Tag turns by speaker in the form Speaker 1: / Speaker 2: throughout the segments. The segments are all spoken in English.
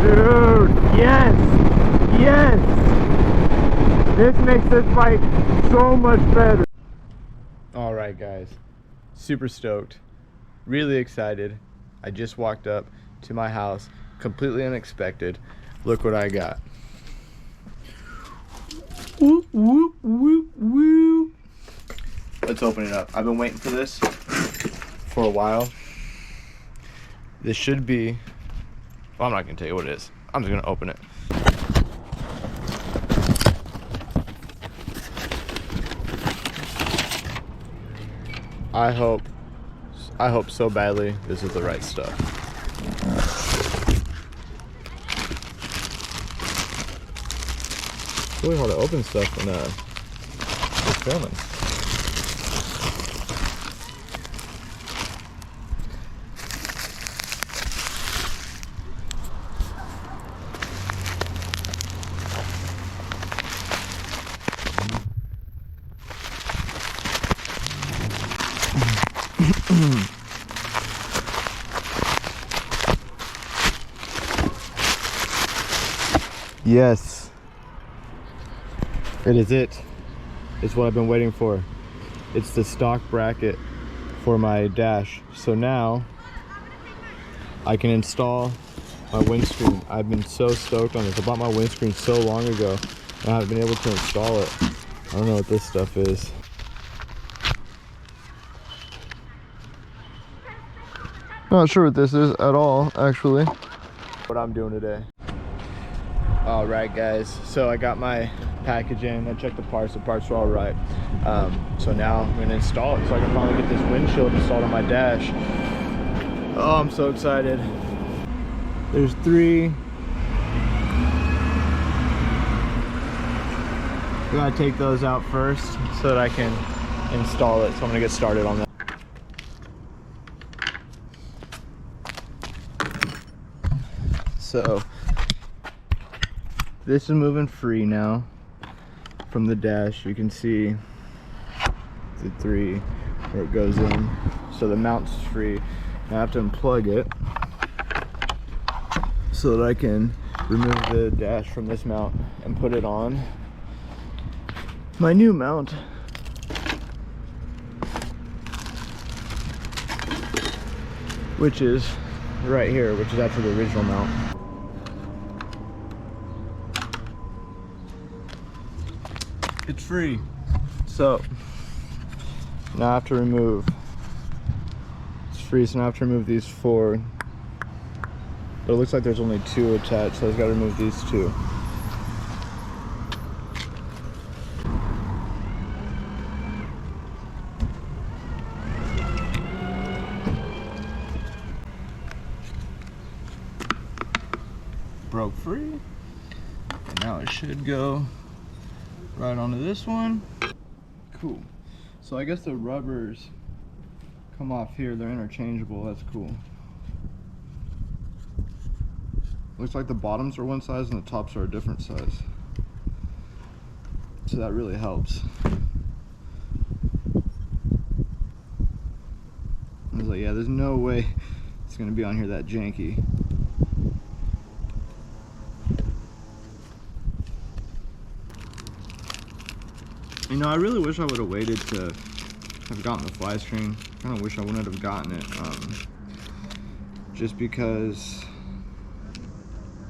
Speaker 1: Dude, yes! Yes! This makes this bike so much better. Alright guys, super stoked, really excited. I just walked up to my house, completely unexpected. Look what I got. Woo, woo, woo, woo. Let's open it up. I've been waiting for this for a while. This should be, well, I'm not gonna tell you what it is. I'm just gonna open it. I hope so badly this is the right stuff. It's really hard to open stuff when you're filming. Yes, it is it. It's what I've been waiting for. It's the stock bracket for my dash. So now I can install my windscreen. I've been so stoked on this. I bought my windscreen so long ago and I haven't been able to install it. I don't know what this stuff is. Not sure what this is at all, actually. What I'm doing today. All right, guys. So I got my package in. I checked the parts were all right. So now I'm gonna install it so I can finally get this windshield installed on my dash. Oh, I'm so excited. There's 3. I gotta take those out first so that I can install it. So I'm gonna get started on that. So this is moving free now from the dash. You can see the 3 where it goes in. So the mount's free. I have to unplug it so that I can remove the dash from this mount and put it on my new mount. Which is right here, which is actually the original mount. It's free. So now I have to remove, it's free, so now I have to remove these 4, but it looks like there's only 2 attached, so I've got to remove these 2. Broke free, and now it should go right onto this one. Cool. So I guess the rubbers come off here. They're interchangeable. That's cool. Looks like the bottoms are one size and the tops are a different size. So that really helps. I was like, yeah, there's no way it's gonna be on here that janky. You know, I really wish I would have waited to have gotten the fly screen. I kind of wish I wouldn't have gotten it, just because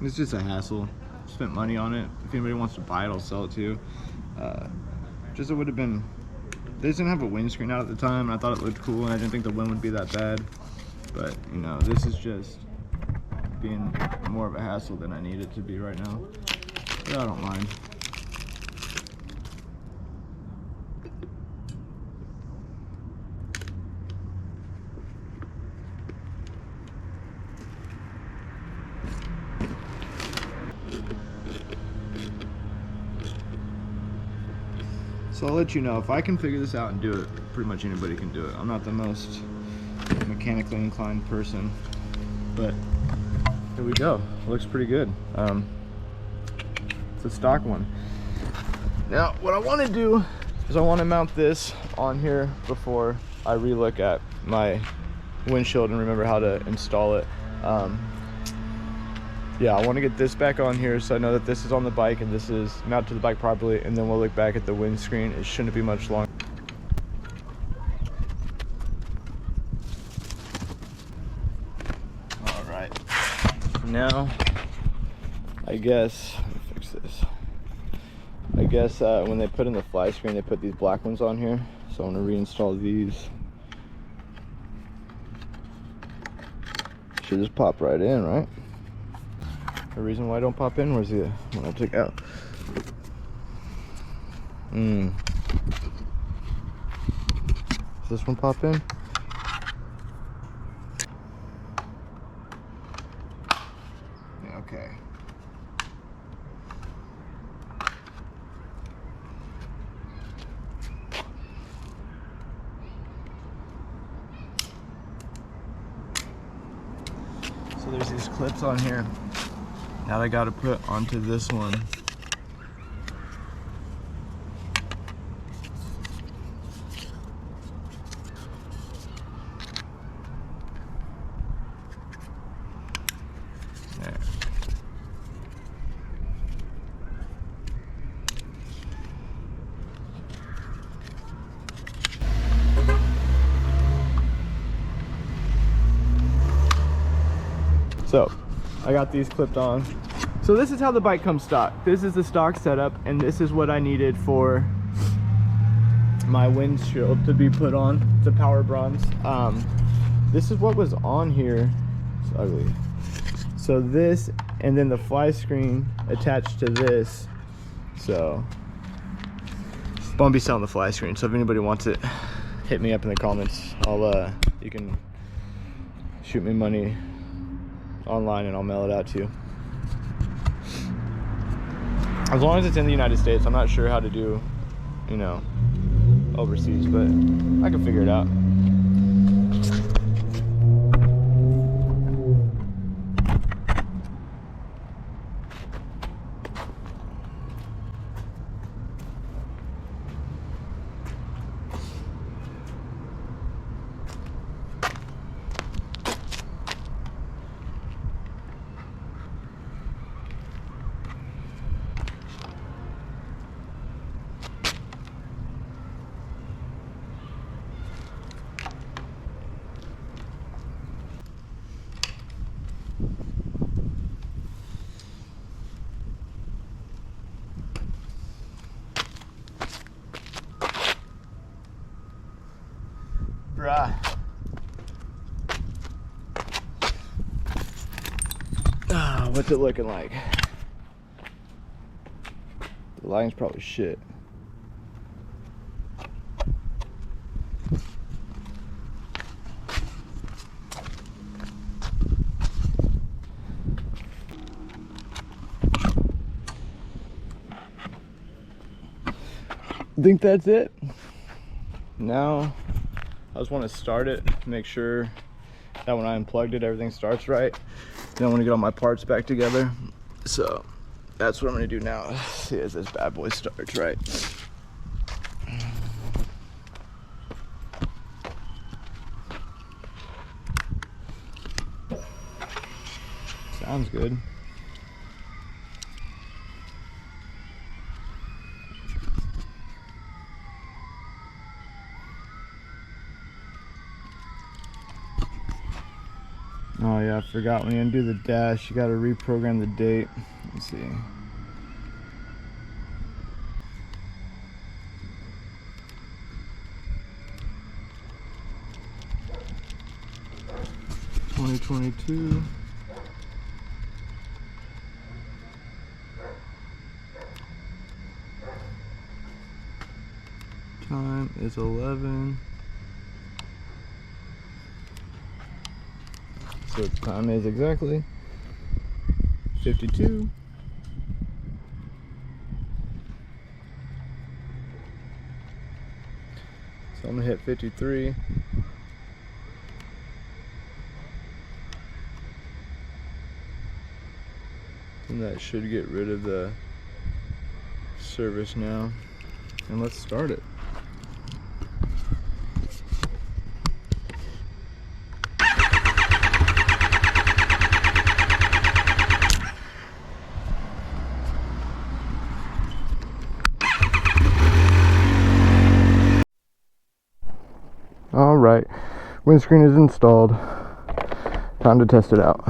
Speaker 1: it's just a hassle. Spent money on it. If anybody wants to buy it, I'll sell it to you. Just it would have been, they didn't have a windscreen out at the time, and I thought it looked cool, and I didn't think the wind would be that bad. But, you know, this is just being more of a hassle than I need it to be right now. But I don't mind. So I'll let you know, if I can figure this out and do it, pretty much anybody can do it. I'm not the most mechanically inclined person, but here we go. It looks pretty good. It's a stock one. Now, what I want to do is I want to mount this on here before I re-look at my windshield and remember how to install it. Yeah, I want to get this back on here so I know that this is on the bike and this is mounted to the bike properly, and then we'll look back at the windscreen. It shouldn't be much longer. All right, now I guess, let me fix this. I guess when they put in the fly screen, they put these black ones on here. So I'm gonna reinstall these. Should just pop right in, right? The reason why I don't pop in, where's the one I took out? Does this one pop in? Yeah, okay. So there's these clips on here that I gotta put onto this one. There. So I got these clipped on. So this is how the bike comes stock. This is the stock setup, and this is what I needed for my windshield to be put on. It's a power bronze. This is what was on here. It's ugly. So this, and then the fly screen attached to this. So I'm gonna be selling the fly screen. So if anybody wants it, hit me up in the comments. You can shoot me money online and I'll mail it out to you. As long as it's in the United States. I'm not sure how to do, you know, overseas, but I can figure it out. Bruh. What's it looking like? The lighting's probably shit. I think that's it. Now I just want to start it, make sure that when I unplugged it, everything starts right. Then I want to get all my parts back together. So that's what I'm going to do now. See as this bad boy starts right. Sounds good. Oh yeah, I forgot, when you undo the dash, you gotta reprogram the date. Let's see. (2022). Time is 11. So the time is exactly 52. So I'm gonna hit 53. And that should get rid of the service now. And let's start it. right. Windscreen is installed. Time to test it out.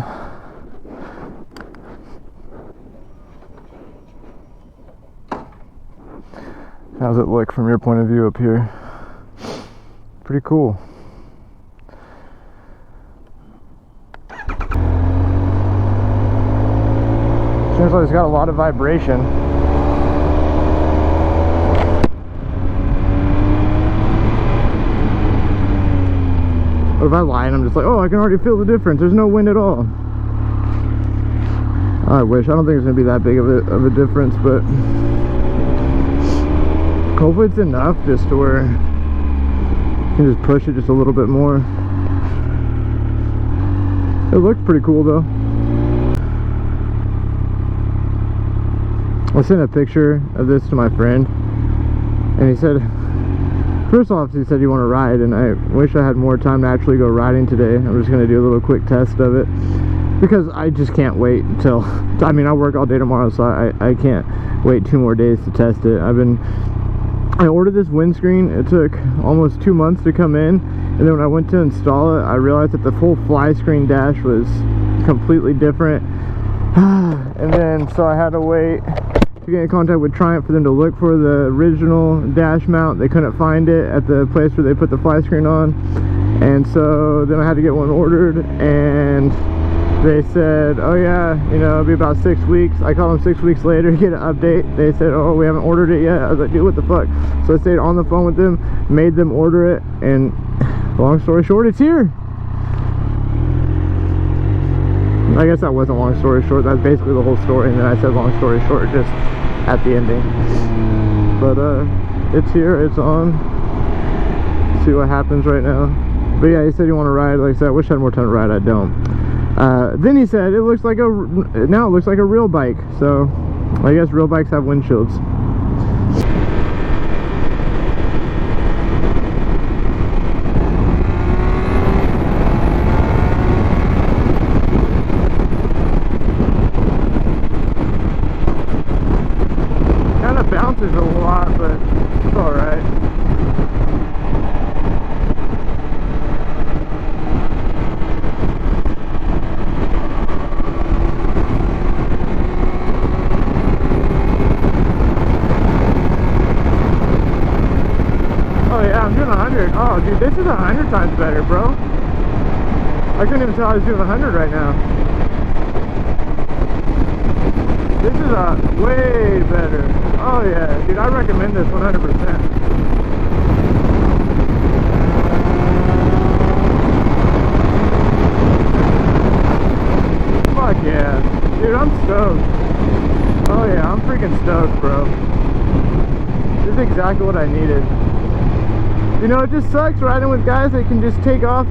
Speaker 1: How's it look from your point of view up here? Pretty cool. Seems like it's got a lot of vibration. But if I lie and I'm just like, oh, I can already feel the difference. There's no wind at all. I wish. I don't think it's going to be that big of a difference, but hopefully it's enough just to where you can just push it just a little bit more. It looks pretty cool though. I sent a picture of this to my friend and he said, first off, he said you want to ride, and I wish I had more time to actually go riding today. I'm just going to do a little quick test of it because I just can't wait until, I mean, I work all day tomorrow, so I can't wait 2 more days to test it. I ordered this windscreen. It took almost 2 months to come in, and then when I went to install it, I realized that the full fly screen dash was completely different. And then so I had to wait to get in contact with Triumph for them to look for the original dash mount. They couldn't find it at the place where they put the fly screen on, and so then I had to get one ordered, and they said, oh yeah, you know, it'll be about 6 weeks. I called them 6 weeks later to get an update. They said, oh, we haven't ordered it yet. I was like, dude, what the fuck? So I stayed on the phone with them, made them order it, and long story short, it's here. I guess that wasn't long story short. That's basically the whole story, and then I said long story short just at the ending. But it's here, it's on. Let's see what happens right now. But yeah, he said you want to ride. Like I said, I wish I had more time to ride. I don't. Then he said it looks like now it looks like a real bike. So I guess real bikes have windshields. Bounces a lot, but it's all right. Oh yeah, I'm doing 100. Oh dude, this is 100 times better, bro. I couldn't even tell I was doing 100 right now. This is way better. Oh yeah, dude, I recommend this 100%. Fuck yeah. Dude, I'm stoked. Oh yeah, I'm freaking stoked, bro. This is exactly what I needed. You know, it just sucks riding with guys that can just take off,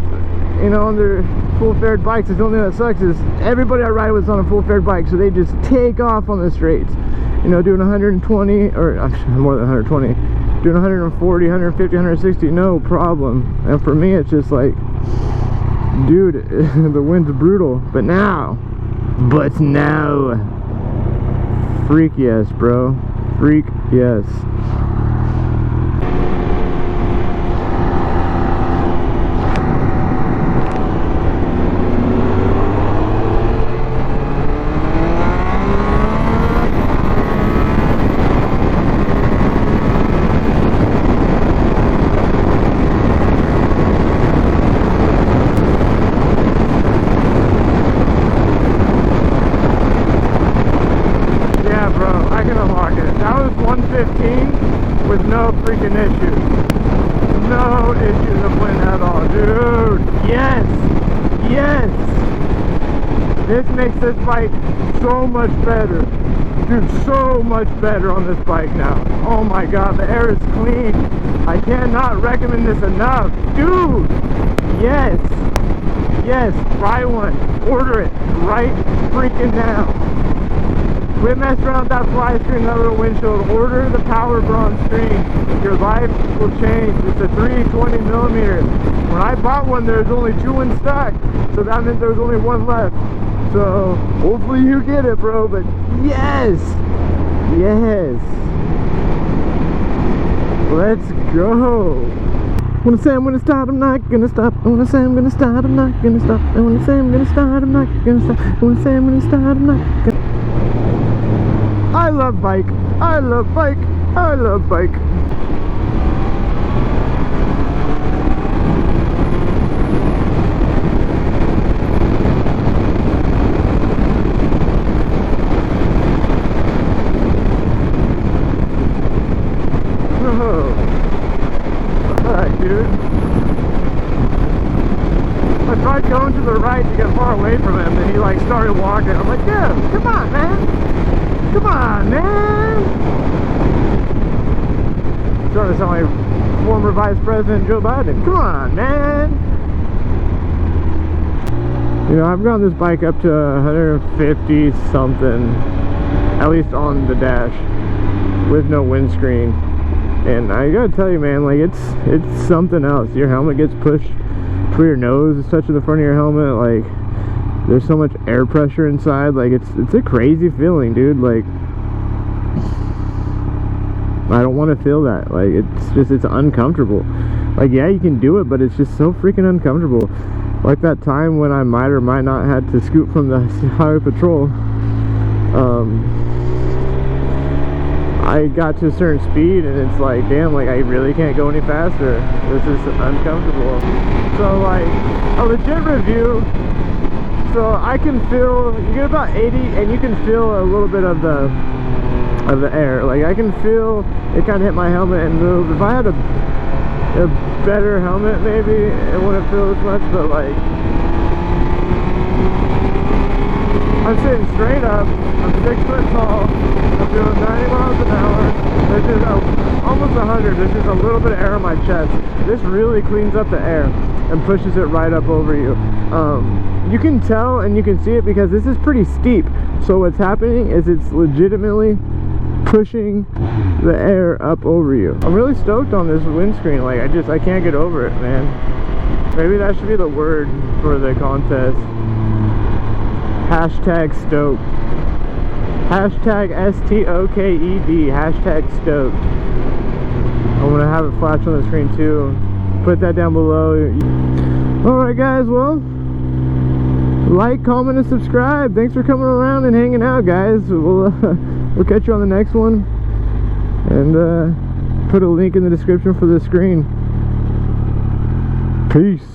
Speaker 1: you know, on their full-fared bikes. The only thing that sucks is everybody I ride with is on a full-fared bike, so they just take off on the straights. You know, doing 120, or more than 120, doing 140, 150, 160, no problem. And for me, it's just like, dude, the wind's brutal. But now, freak yes, bro. Freak yes. With no freaking issues. No issues of wind at all. Dude, yes! Yes! This makes this bike so much better. Dude, so much better on this bike now. Oh my god, the air is clean. I cannot recommend this enough. Dude! Yes! Yes, buy one. Order it right freaking now. Quit messing around with that fly screen, that little windshield. Order the power bronze screen. Your life will change. It's a 320 millimeters. When I bought one, there's only 2 in stock, so that meant there's only 1 left. So hopefully you get it, bro. But yes, yes, let's go.
Speaker 2: When I say I'm gonna start, I'm not gonna stop. When I say I'm gonna start, I'm not gonna stop. And when I say I'm gonna start, I'm not gonna stop. When I say I'm gonna start, I'm not gonna. I love bike. I love bike. I love bike. Dude, I tried going to the right to get far away from him, and he like started walking. I'm like, dude, come on, man. Come on, man. Starting to sound like former Vice President Joe Biden. Come on, man. You know, I've gone this bike up to 150 something, at least on the dash, with no windscreen. And I gotta tell you, man, like it's something else. Your helmet gets pushed where your nose is touching the front of your helmet. Like there's so much air pressure inside. Like it's a crazy feeling, dude. Like I don't want to feel that. Like it's uncomfortable. Like yeah, you can do it, but it's just so freaking uncomfortable. Like that time when I might or might not had to scoot from the highway patrol. I got to a certain speed and it's like, damn, like I really can't go any faster. This is uncomfortable. So like a legit review, so I can feel, you get about 80 and you can feel a little bit of the air. Like I can feel it kind of hit my helmet and move. If I had a better helmet, maybe it wouldn't feel as much, but like I'm sitting straight up, I'm 6 foot tall, I'm doing 90 miles an hour, there's just almost 100, there's just a little bit of air on my chest. This really cleans up the air and pushes it right up over you. You can tell and you can see it because this is pretty steep. So what's happening is it's legitimately pushing the air up over you. I'm really stoked on this windscreen. Like I can't get over it, man. Maybe that should be the word for the contest. Hashtag stoked. Hashtag STOKED. Hashtag stoked. I'm gonna have it flash on the screen too. Put that down below. Alright guys, well, like, comment, and subscribe. Thanks for coming around and hanging out, guys. We'll catch you on the next one. And put a link in the description for the screen. Peace.